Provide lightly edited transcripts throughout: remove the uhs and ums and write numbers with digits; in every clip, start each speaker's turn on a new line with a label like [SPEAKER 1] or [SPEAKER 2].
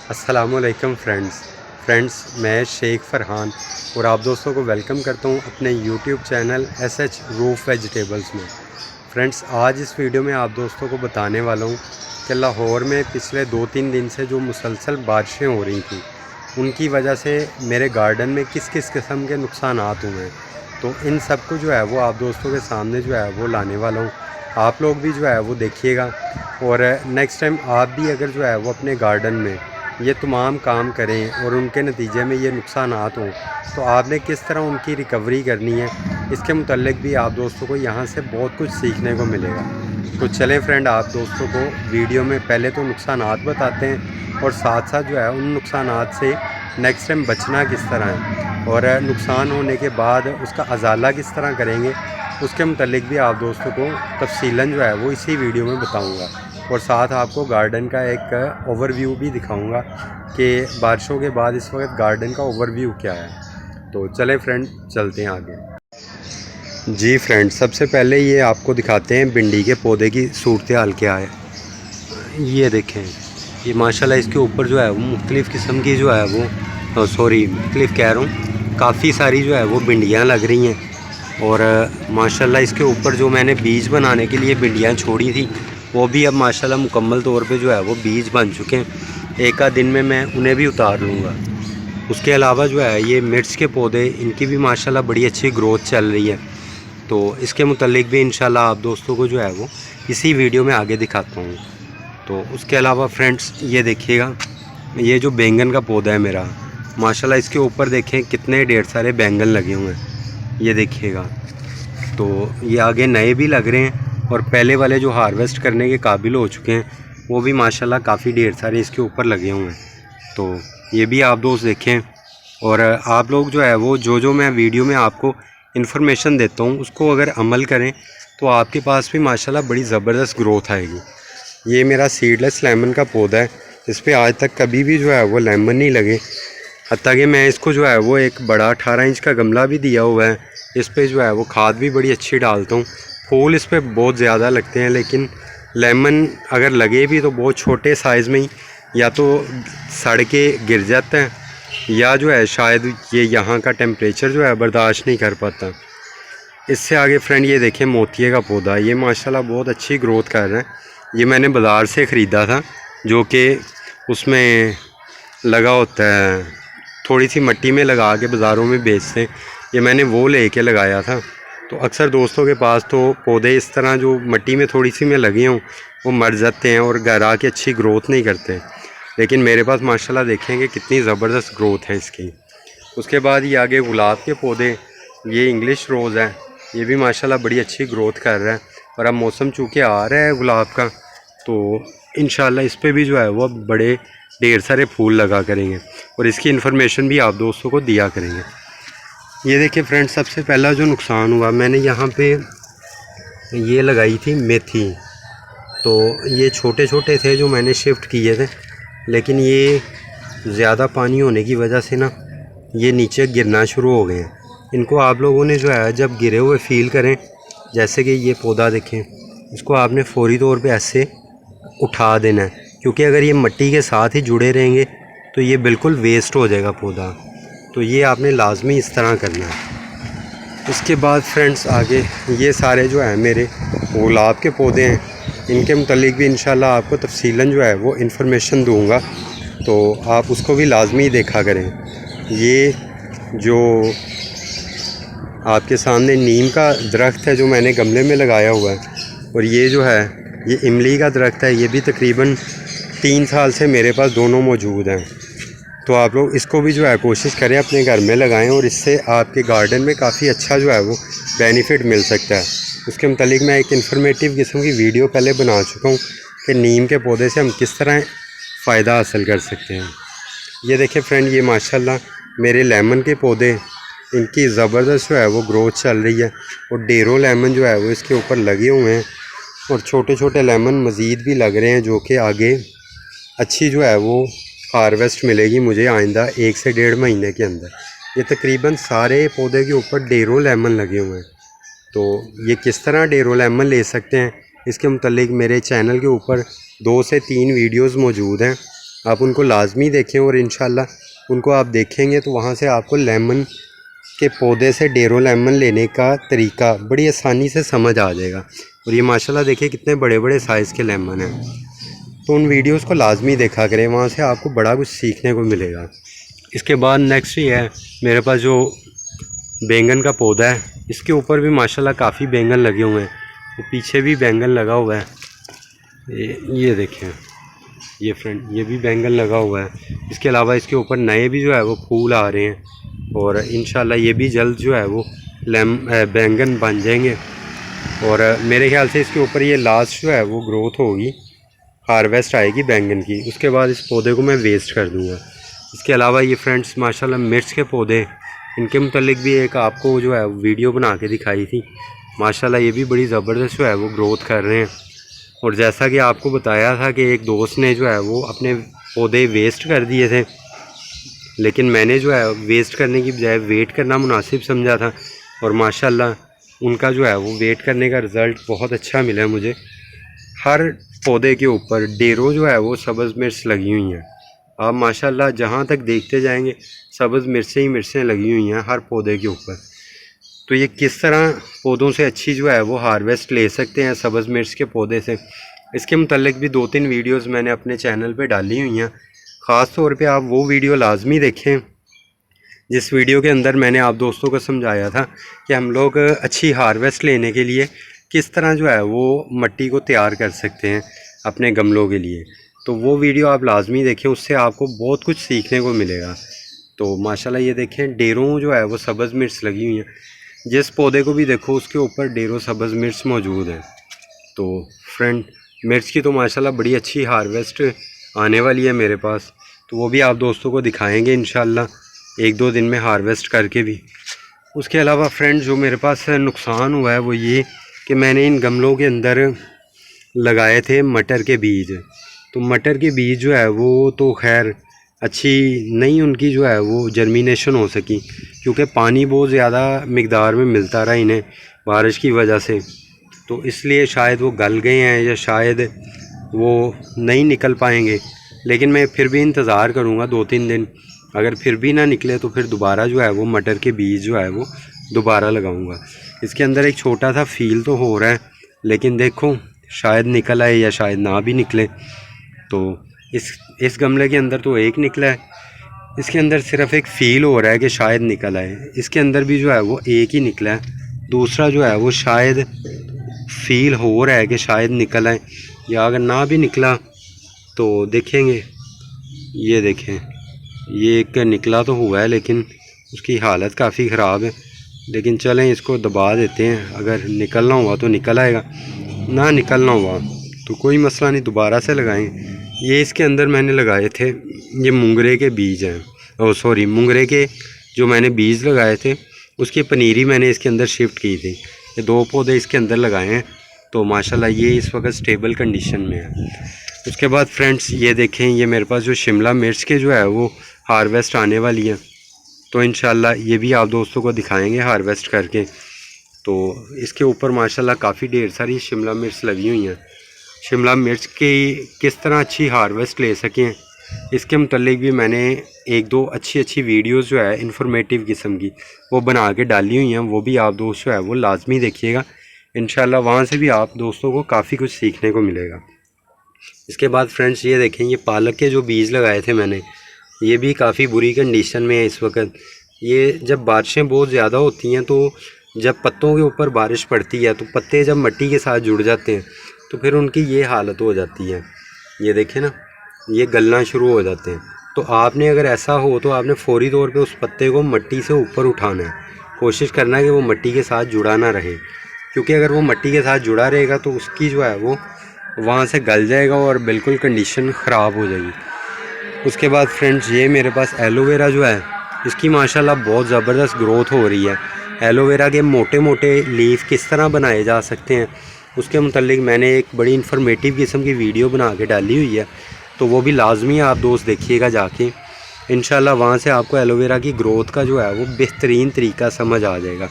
[SPEAKER 1] अस्सलामुअलैकुम फ्रेंड्स, मैं शेख फ़रहान और आप दोस्तों को वेलकम करता हूं अपने YouTube channel SH roof vegetables में। फ्रेंड्स, आज इस वीडियो में आप दोस्तों को बताने वाला हूं कि लाहौर में पिछले 2-3 दिन से जो मुसलसल बारिशें हो रही थी, उनकी वजह से मेरे गार्डन में किस किस किस्म के नुकसानात हुए हैं। तो इन सब को जो है वो आप दोस्तों के सामने जो है वो लाने वाला हूँ। आप लोग भी जो है वो देखिएगा और नेक्स्ट टाइम आप भी अगर जो है वो अपने गार्डन में ये तमाम काम करें और उनके नतीजे में ये नुकसानात हों, तो आपने किस तरह उनकी रिकवरी करनी है, इसके मुतल्लिक भी आप दोस्तों को यहाँ से बहुत कुछ सीखने को मिलेगा। तो चलें फ्रेंड, आप दोस्तों को वीडियो में पहले तो नुकसानात बताते हैं और साथ साथ जो है उन नुकसानात से नेक्स्ट टाइम बचना किस तरह है और नुकसान होने के बाद उसका अजाला किस तरह करेंगे, उसके मुतल्लिक भी आप दोस्तों को तफसीलन जो है वो इसी वीडियो में बताऊँगा। और साथ आपको गार्डन का एक ओवरव्यू भी दिखाऊंगा कि बारिशों के बाद इस वक्त गार्डन का ओवरव्यू क्या है। तो चले फ्रेंड, चलते हैं आगे। जी फ्रेंड, सबसे पहले ये आपको दिखाते हैं भिंडी के पौधे की सूरत हाल क्या है। ये देखें, ये माशाल्लाह इसके ऊपर जो है वो मुख्तलिफ़ किस्म की जो है वो मुख्तलिफ़ कह रहा हूँ, काफ़ी सारी जो है वो भिंडियाँ लग रही हैं। और माशाल्लाह इसके ऊपर जो मैंने बीज बनाने के लिए भिंडियाँ छोड़ी थी, वो भी अब माशाल्लाह मुकम्मल तौर पे जो है वो बीज बन चुके हैं। एक आध दिन में मैं उन्हें भी उतार लूँगा। उसके अलावा जो है ये मिर्च के पौधे, इनकी भी माशाल्लाह बड़ी अच्छी ग्रोथ चल रही है। तो इसके मुतल्लिक भी इंशाल्लाह आप दोस्तों को जो है वो इसी वीडियो में आगे दिखाता हूँ। तो उसके अलावा फ्रेंड्स, ये देखिएगा, ये जो बैंगन का पौधा है मेरा, माशाल्लाह इसके ऊपर देखें कितने ढेर सारे बैंगन लगे हुए हैं। ये देखिएगा, तो ये आगे नए भी लग रहे हैं और पहले वाले जो हार्वेस्ट करने के काबिल हो चुके हैं वो भी माशाल्लाह काफ़ी ढेर सारे इसके ऊपर लगे हुए हैं। तो ये भी आप दोस्त देखें और आप लोग जो है वो जो मैं वीडियो में आपको इन्फॉर्मेशन देता हूँ उसको अगर अमल करें तो आपके पास भी माशाल्लाह बड़ी ज़बरदस्त ग्रोथ आएगी। ये मेरा सीडलेस लेमन का पौधा है, इस पर आज तक कभी भी जो है वो लेमन नहीं लगे। हत्ता कि मैं इसको जो है वो एक बड़ा 18 इंच का गमला भी दिया हुआ है, इस पर जो है वो खाद भी बड़ी अच्छी डालता हूँ। फूल इस पर बहुत ज़्यादा लगते हैं, लेकिन लेमन अगर लगे भी तो बहुत छोटे साइज़ में ही, या तो सड़ के गिर जाते हैं या जो है शायद ये यहाँ का टेम्परेचर जो है बर्दाश्त नहीं कर पाता। इससे आगे फ्रेंड, ये देखें मोतिये का पौधा, ये माशाल्लाह बहुत अच्छी ग्रोथ कर रहा है। ये मैंने बाज़ार से ख़रीदा था, जो कि उसमें लगा होता है, थोड़ी सी मिट्टी में लगा के बाज़ारों में बेचते हैं। ये मैंने वो लेके लगाया था। तो अक्सर दोस्तों के पास तो पौधे इस तरह जो मिट्टी में थोड़ी सी में लगे हों वो मर जाते हैं और घर आके अच्छी ग्रोथ नहीं करते, लेकिन मेरे पास माशाल्लाह देखेंगे कितनी ज़बरदस्त ग्रोथ है इसकी। उसके बाद ये आगे गुलाब के पौधे, ये इंग्लिश रोज़ है, ये भी माशाल्लाह बड़ी अच्छी ग्रोथ कर रहा है। और अब मौसम चूँकि आ रहा है गुलाब का, तो इंशाल्लाह इस पर भी जो है वो बड़े ढेर सारे फूल लगा करेंगे और इसकी इन्फॉर्मेशन भी आप दोस्तों को दिया करेंगे। ये देखिए फ्रेंड्स, सबसे पहला जो नुकसान हुआ, मैंने यहाँ पे ये लगाई थी मेथी, तो ये छोटे छोटे थे जो मैंने शिफ्ट किए थे, लेकिन ये ज़्यादा पानी होने की वजह से ना ये नीचे गिरना शुरू हो गए हैं। इनको आप लोगों ने जो है जब गिरे हुए फील करें, जैसे कि ये पौधा देखें, इसको आपने फौरी तौर पे ऐसे उठा देना है, क्योंकि अगर ये मिट्टी के साथ ही जुड़े रहेंगे तो ये बिल्कुल वेस्ट हो जाएगा पौधा। तो ये आपने लाजमी इस तरह करना है। इसके बाद फ्रेंड्स, आगे ये सारे जो है मेरे गुलाब के पौधे हैं, इनके मुतल्लिक भी इंशाल्लाह आपको तफसीलन जो है वो इन्फॉर्मेशन दूंगा, तो आप उसको भी लाजमी देखा करें। ये जो आपके सामने नीम का दरख्त है जो मैंने गमले में लगाया हुआ है, और ये जो है ये इमली का दरख्त है, ये भी तकरीबन 3 साल से मेरे पास दोनों मौजूद हैं। तो आप लोग इसको भी जो है कोशिश करें अपने घर में लगाएं और इससे आपके गार्डन में काफ़ी अच्छा जो है वो बेनिफिट मिल सकता है। उसके मुतालिक मैं एक इन्फॉर्मेटिव किस्म की वीडियो पहले बना चुका हूँ कि नीम के पौधे से हम किस तरह फ़ायदा हासिल कर सकते हैं। ये देखिए फ्रेंड, ये माशाल्लाह मेरे लेमन के पौधे, इनकी ज़बरदस्त जो है वो ग्रोथ चल रही है और ढेरों लेमन जो है वो इसके ऊपर लगे हुए हैं और छोटे छोटे लेमन मज़ीद भी लग रहे हैं, जो कि आगे अच्छी जो है वो हार्वेस्ट मिलेगी मुझे आइंदा 1 से 1.5 महीने के अंदर। ये तकरीबन सारे पौधे के ऊपर ढेरों लेमन लगे हुए हैं। तो ये किस तरह ढेरों लेमन ले सकते हैं, इसके मुतल्लिक मेरे चैनल के ऊपर 2 से 3 वीडियोस मौजूद हैं, आप उनको लाजमी देखें और इंशाल्लाह उनको आप देखेंगे तो वहाँ से आपको लेमन के पौधे से डेरो लेमन लेने का तरीका बड़ी आसानी से समझ आ जाएगा। और ये माशाल्लाह देखिए कितने बड़े बड़े साइज़ के लेमन हैं। तो उन वीडियोस को लाजमी देखा करें, वहाँ से आपको बड़ा कुछ सीखने को मिलेगा। इसके बाद नेक्स्ट ये है मेरे पास जो बैंगन का पौधा है, इसके ऊपर भी माशाल्लाह काफ़ी बैंगन लगे हुए हैं। तो पीछे भी बैंगन लगा हुआ है, ये देखें, ये फ्रेंड ये भी बैंगन लगा हुआ है। इसके अलावा इसके ऊपर नए भी जो है वो फूल आ रहे हैं और इंशाल्लाह ये भी जल्द जो है वो बैंगन बन जाएंगे। और मेरे ख्याल से इसके ऊपर ये लास्ट जो है वो ग्रोथ होगी, हार्वेस्ट आएगी बैंगन की। उसके बाद इस पौधे को मैं वेस्ट कर दूँगा। इसके अलावा ये फ्रेंड्स माशाल्लाह मिर्च के पौधे, इनके मुतल्लिक भी एक आपको जो है वीडियो बना के दिखाई थी। माशाल्लाह ये भी बड़ी ज़बरदस्त जो है वो ग्रोथ कर रहे हैं। और जैसा कि आपको बताया था कि एक दोस्त ने जो है वो अपने पौधे वेस्ट कर दिए थे, लेकिन मैंने जो है वेस्ट करने की बजाय वेट करना मुनासिब समझा था। और माशाल्लाह उनका जो है वो वेट करने का रिज़ल्ट बहुत अच्छा मिला मुझे। हर पौधे के ऊपर डेरों जो है वो सब्ज़ मिर्च लगी हुई हैं। आप माशाल्लाह जहाँ तक देखते जाएंगे सब्ज़ मिर्चें ही मिर्चें लगी हुई हैं हर पौधे के ऊपर। तो ये किस तरह पौधों से अच्छी जो है वो हार्वेस्ट ले सकते हैं सब्ज़ मिर्च के पौधे से, इसके मुतल्लिक भी 2-3 वीडियोस मैंने अपने चैनल पे डाली हुई हैं। ख़ास तौर पे आप वो वीडियो लाजमी देखें जिस वीडियो के अंदर मैंने आप दोस्तों को समझाया था कि हम लोग अच्छी हार्वेस्ट लेने के लिए किस तरह जो है वो मिट्टी को तैयार कर सकते हैं अपने गमलों के लिए। तो वो वीडियो आप लाजमी देखें, उससे आपको बहुत कुछ सीखने को मिलेगा। तो माशाल्लाह ये देखें डेरों जो है वो सब्ज़ मिर्च लगी हुई हैं। जिस पौधे को भी देखो उसके ऊपर डेरों सब्ज़ मिर्च मौजूद है। तो फ्रेंड मिर्च की तो माशाल्लाह बड़ी अच्छी हार्वेस्ट आने वाली है मेरे पास, तो वो भी आप दोस्तों को दिखाएंगे इंशाल्लाह 1-2 दिन में हार्वेस्ट करके भी। उसके अलावा फ्रेंड जो मेरे पास नुकसान हुआ है वो ये कि मैंने इन गमलों के अंदर लगाए थे मटर के बीज। तो मटर के बीज जो है वो तो खैर अच्छी नहीं उनकी जो है वो जर्मिनेशन हो सकी, क्योंकि पानी बहुत ज़्यादा मिकदार में मिलता रहा इन्हें बारिश की वजह से। तो इसलिए शायद वो गल गए हैं या शायद वो नहीं निकल पाएंगे। लेकिन मैं फिर भी इंतज़ार करूँगा 2-3 दिन, अगर फिर भी ना निकले तो फिर दोबारा जो है वो मटर के बीज जो है वो दोबारा लगाऊंगा। इसके अंदर एक छोटा सा फील तो हो रहा है, लेकिन देखो शायद निकल आए या शायद ना भी निकले। तो इस गमले के अंदर तो एक निकला है, इसके अंदर सिर्फ एक फ़ील हो रहा है कि शायद निकल आए। इसके अंदर भी जो है वो एक ही निकला है, दूसरा जो है वो शायद फ़ील हो रहा है कि शायद निकल आए, या अगर ना भी निकला तो देखेंगे। ये देखें ये एक निकला तो हुआ है लेकिन उसकी हालत काफ़ी ख़राब है, लेकिन चलें इसको दबा देते हैं। अगर निकलना हुआ तो निकल आएगा, ना निकलना हुआ तो कोई मसला नहीं, दोबारा से लगाएं। ये इसके अंदर मैंने लगाए थे, ये मुंगरे के बीज हैं, मुंगरे के जो मैंने बीज लगाए थे उसकी पनीरी मैंने इसके अंदर शिफ्ट की थी। ये 2 पौधे इसके अंदर लगाए हैं, तो माशाल्लाह ये इस वक्त स्टेबल कंडीशन में है। उसके बाद फ्रेंड्स ये देखें, ये मेरे पास जो शिमला मिर्च के जो है वो हार्वेस्ट आने वाली है, तो इंशाल्लाह ये भी आप दोस्तों को दिखाएंगे हार्वेस्ट करके। तो इसके ऊपर माशाल्लाह काफ़ी ढेर सारी शिमला मिर्च लगी हुई हैं। शिमला मिर्च की किस तरह अच्छी हार्वेस्ट ले सकें इसके मुतल्लिक भी मैंने 1-2 अच्छी वीडियोस जो है इंफॉर्मेटिव किस्म की वो बना के डाली हुई हैं। वो भी आप दोस्त जो है वो लाजमी देखिएगा, इंशाल्लाह वहाँ से भी आप दोस्तों को काफ़ी कुछ सीखने को मिलेगा। इसके बाद फ्रेंड्स ये देखें, ये पालक के जो बीज लगाए थे मैंने, ये भी काफ़ी बुरी कंडीशन में है इस वक्त। ये जब बारिशें बहुत ज़्यादा होती हैं तो जब पत्तों के ऊपर बारिश पड़ती है तो पत्ते जब मिट्टी के साथ जुड़ जाते हैं तो फिर उनकी ये हालत हो जाती है। ये देखें ना, ये गलना शुरू हो जाते हैं। तो आपने अगर ऐसा हो तो आपने फ़ौरी तौर पे उस पत्ते को मिट्टी से ऊपर उठाना है, कोशिश करना है कि वो मिट्टी के साथ जुड़ा ना रहे, क्योंकि अगर वो मिट्टी के साथ जुड़ा रहेगा तो उसकी जो है वो वहाँ से गल जाएगा और बिल्कुल कंडीशन ख़राब हो जाएगी। उसके बाद फ्रेंड्स ये मेरे पास एलोवेरा जो है इसकी माशाल्लाह बहुत ज़बरदस्त ग्रोथ हो रही है। एलोवेरा के मोटे मोटे लीफ किस तरह बनाए जा सकते हैं उसके मुतल्लिक मैंने एक बड़ी इन्फॉर्मेटिव किस्म की वीडियो बना के डाली हुई है, तो वो भी लाजमी आप दोस्त देखिएगा जाके। इंशाल्लाह वहाँ से आपको एलोवेरा की ग्रोथ का जो है वो बेहतरीन तरीका समझ आ जाएगा।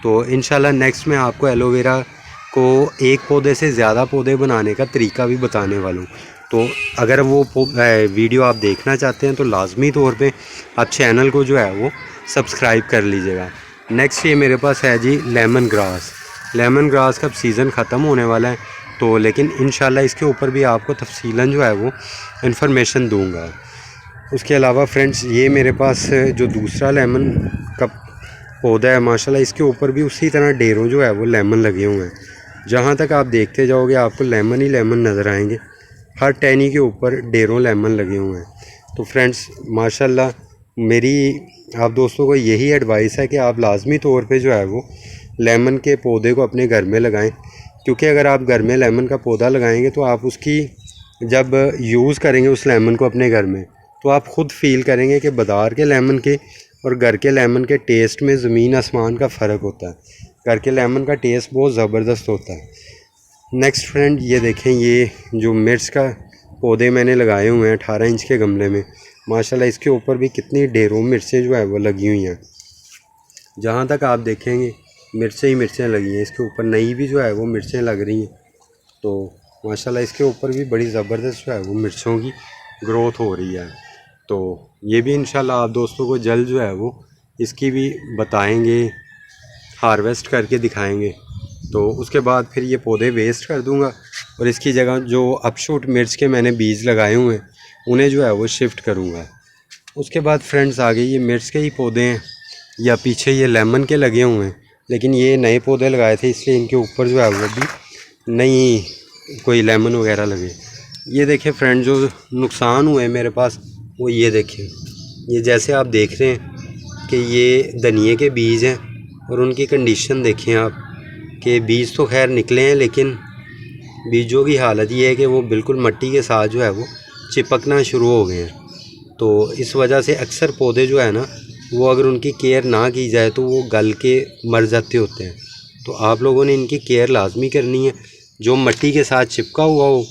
[SPEAKER 1] तो इंशाल्लाह नेक्स्ट में आपको एलोवेरा को एक पौधे से ज़्यादा पौधे बनाने का तरीका भी बताने वाला हूँ। तो अगर वो वीडियो आप देखना चाहते हैं तो लाजमी तौर पे आप चैनल को जो है वो सब्सक्राइब कर लीजिएगा। नेक्स्ट ये मेरे पास है जी लेमन ग्रास। लेमन ग्रास का सीज़न ख़त्म होने वाला है, तो लेकिन इंशाल्लाह इसके ऊपर भी आपको तफसीलन जो है वो इन्फॉर्मेशन दूंगा। उसके अलावा फ्रेंड्स ये मेरे पास जो दूसरा लेमन का पौधा है माशाल्लाह, इसके ऊपर भी उसी तरह ढेरों जो है वो लेमन लगे हुए हैं। जहाँ तक आप देखते जाओगे आपको लेमन ही लेमन नज़र आएंगे। हर टहनी के ऊपर ढेरों लेमन लगे हुए हैं। तो फ्रेंड्स माशाल्लाह मेरी आप दोस्तों को यही एडवाइस है कि आप लाजमी तौर पे जो है वो लेमन के पौधे को अपने घर में लगाएं, क्योंकि अगर आप घर में लेमन का पौधा लगाएंगे तो आप उसकी जब यूज़ करेंगे उस लेमन को अपने घर में, तो आप ख़ुद फील करेंगे कि बाज़ार के लेमन के और घर के लेमन के टेस्ट में ज़मीन आसमान का फ़र्क होता है। घर के लेमन का टेस्ट बहुत ज़बरदस्त होता है। नेक्स्ट फ्रेंड ये देखें, ये जो मिर्च का पौधे मैंने लगाए हुए हैं 18 इंच के गमले में, माशाल्लाह इसके ऊपर भी कितनी ढेरों मिर्चें जो है वो लगी हुई हैं। जहाँ तक आप देखेंगे मिर्चें ही मिर्चें लगी हैं। इसके ऊपर नई भी जो है वो मिर्चें लग रही हैं। तो माशाल्लाह इसके ऊपर भी बड़ी ज़बरदस्त जो है वो मिर्चों की ग्रोथ हो रही है। तो ये भी इंशाल्लाह आप दोस्तों को जल्द जो है वो इसकी भी बताएंगे, हार्वेस्ट करके दिखाएंगे। तो उसके बाद फिर ये पौधे वेस्ट कर दूंगा और इसकी जगह जो अपशूट मिर्च के मैंने बीज लगाए हुए हैं उन्हें जो है वो शिफ्ट करूंगा। उसके बाद फ्रेंड्स आगे ये मिर्च के ही पौधे हैं, या पीछे ये लेमन के लगे हुए हैं, लेकिन ये नए पौधे लगाए थे इसलिए इनके ऊपर जो है वो भी नहीं कोई लेमन वगैरह लगे। ये देखें फ्रेंड, जो नुकसान हुए मेरे पास वो ये देखें, ये जैसे आप देख रहे हैं कि ये धनिए के बीज हैं और उनकी कंडीशन देखें आप कि बीज तो खैर निकले हैं, लेकिन बीजों की हालत ये है कि वो बिल्कुल मिट्टी के साथ जो है वो चिपकना शुरू हो गए हैं। तो इस वजह से अक्सर पौधे जो है ना वो अगर उनकी केयर ना की जाए तो वो गल के मर जाते होते हैं। तो आप लोगों ने इनकी केयर लाजमी करनी है। जो मिट्टी के साथ चिपका हुआ हो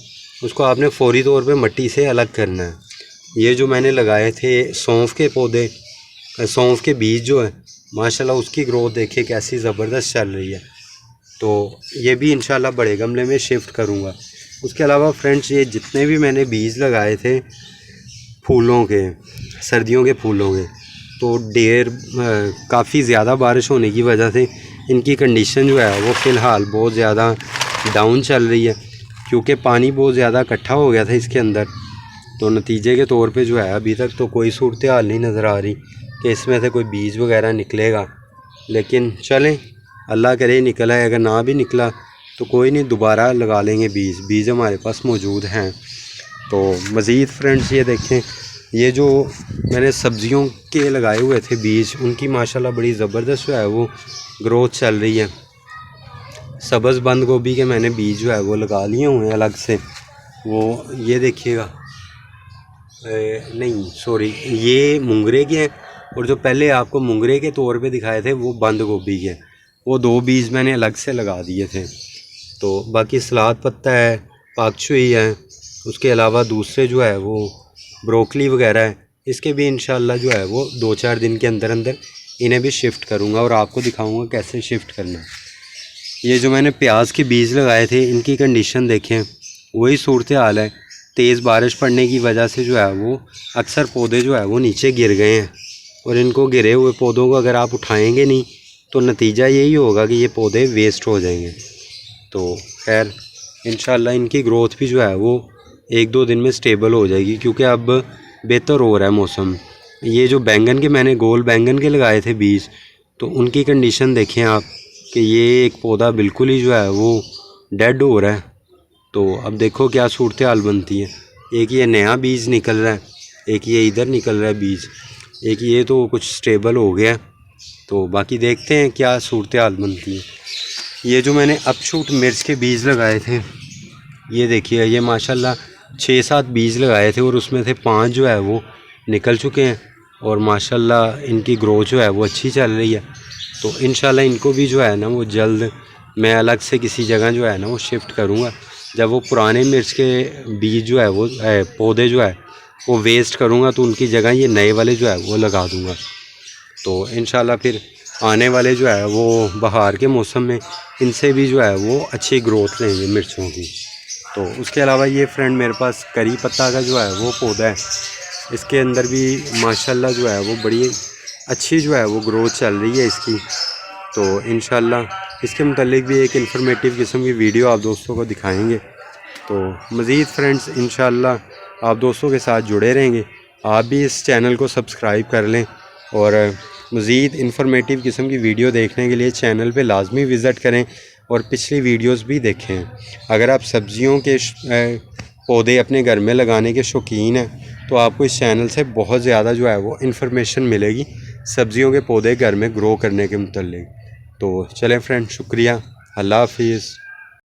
[SPEAKER 1] उसको आपने फौरी तौर पे मिट्टी से अलग करना है। ये जो मैंने लगाए थे सौंफ के पौधे, सौंफ के बीज जो है माशाल्लाह उसकी ग्रोथ देखिए कैसी ज़बरदस्त चल रही है। तो ये भी इंशाल्लाह बड़े गमले में शिफ्ट करूँगा। उसके अलावा फ्रेंड्स ये जितने भी मैंने बीज लगाए थे फूलों के, सर्दियों के फूलों के, तो काफ़ी ज़्यादा बारिश होने की वजह से इनकी कंडीशन जो है वो फ़िलहाल बहुत ज़्यादा डाउन चल रही है, क्योंकि पानी बहुत ज़्यादा इकट्ठा हो गया था इसके अंदर। तो नतीजे के तौर पे जो है अभी तक तो कोई सूरत हाल नहीं नज़र आ रही कि इसमें से कोई बीज वगैरह निकलेगा। लेकिन चलें, अल्लाह करे निकला है, अगर ना भी निकला तो कोई नहीं, दोबारा लगा लेंगे बीज हमारे पास मौजूद हैं। तो मज़ीद फ्रेंड्स ये देखें, ये जो मैंने सब्ज़ियों के लगाए हुए थे बीज, उनकी माशाल्लाह बड़ी ज़बरदस्त जो है वो ग्रोथ चल रही है। सब्ज़ बंद गोभी के मैंने बीज जो है वो लगा लिए हुए हैं अलग से। वो ये देखिएगा, नहीं सॉरी, ये मुंगरे के हैं, और जो पहले आपको मुंगरे के तौर पे दिखाए थे वो बंद गोभी के, वो 2 बीज मैंने अलग से लगा दिए थे। तो बाकी सलाद पत्ता है, पाकचुई है, उसके अलावा दूसरे जो है वो ब्रोकली वगैरह है, इसके भी इंशाल्लाह जो है वो 2-4 दिन के अंदर अंदर इन्हें भी शिफ्ट करूँगा और आपको दिखाऊँगा कैसे शिफ्ट करना है। ये जो मैंने प्याज के बीज लगाए थे इनकी कंडीशन देखें, वही सूरत हाल है। तेज़ बारिश पड़ने की वजह से जो है वो अक्सर पौधे जो है वो नीचे गिर गए हैं, और इनको गिरे हुए पौधों को अगर आप उठाएंगे नहीं तो नतीजा यही होगा कि ये पौधे वेस्ट हो जाएंगे। तो खैर इंशाल्लाह इनकी ग्रोथ भी जो है वो 1-2 दिन में स्टेबल हो जाएगी, क्योंकि अब बेहतर हो रहा है मौसम। ये जो बैंगन के मैंने गोल बैंगन के लगाए थे बीज, तो उनकी कंडीशन देखें आप कि ये एक पौधा बिल्कुल ही जो है वो डेड हो रहा है। तो अब देखो क्या सूरत हाल बनती है। एक ये नया बीज निकल रहा है, एक ये इधर निकल रहा है बीज, एक ये तो कुछ स्टेबल हो गया। तो बाकी देखते हैं क्या सूरत हाल बनती है। ये जो मैंने अपशूट मिर्च के बीज लगाए थे, ये देखिए, ये माशाल्लाह 6-7 बीज लगाए थे और उसमें से 5 जो है वो निकल चुके हैं, और माशाल्लाह इनकी ग्रोथ जो है वो अच्छी चल रही है। तो इंशाल्लाह इनको भी जो है ना वो जल्द मैं अलग से किसी जगह जो है ना वो शिफ्ट करूँगा। जब वो पुराने मिर्च के बीज जो है वो पौधे जो है वो वेस्ट करूँगा तो उनकी जगह ये नए वाले जो है वो लगा दूँगा। तो इंशाल्लाह फिर आने वाले जो है वो बहार के मौसम में इनसे भी जो है वो अच्छी ग्रोथ लेंगे मिर्चों की। तो उसके अलावा ये फ्रेंड मेरे पास करी पत्ता का जो है वो पौधा है, इसके अंदर भी माशाल्लाह जो है वो बड़ी अच्छी जो है वो ग्रोथ चल रही है इसकी। तो इंशाल्लाह इसके मुतालिक भी एक इन्फॉर्मेटिव किस्म की वीडियो आप दोस्तों को दिखाएंगे। तो मज़ीद फ्रेंड्स इंशाल्लाह आप दोस्तों के साथ जुड़े रहेंगे। आप भी इस चैनल को सब्सक्राइब कर लें और मज़ीद इन्फॉर्मेटिव किस्म की वीडियो देखने के लिए चैनल पे लाजमी विज़िट करें और पिछली वीडियोस भी देखें। अगर आप सब्ज़ियों के पौधे अपने घर में लगाने के शौकीन हैं तो आपको इस चैनल से बहुत ज़्यादा जो है वो इन्फॉर्मेशन मिलेगी सब्ज़ियों के पौधे घर में ग्रो करने के मुतल्लिक। तो चलें फ्रेंड, शुक्रिया, अल्लाह हाफिज़।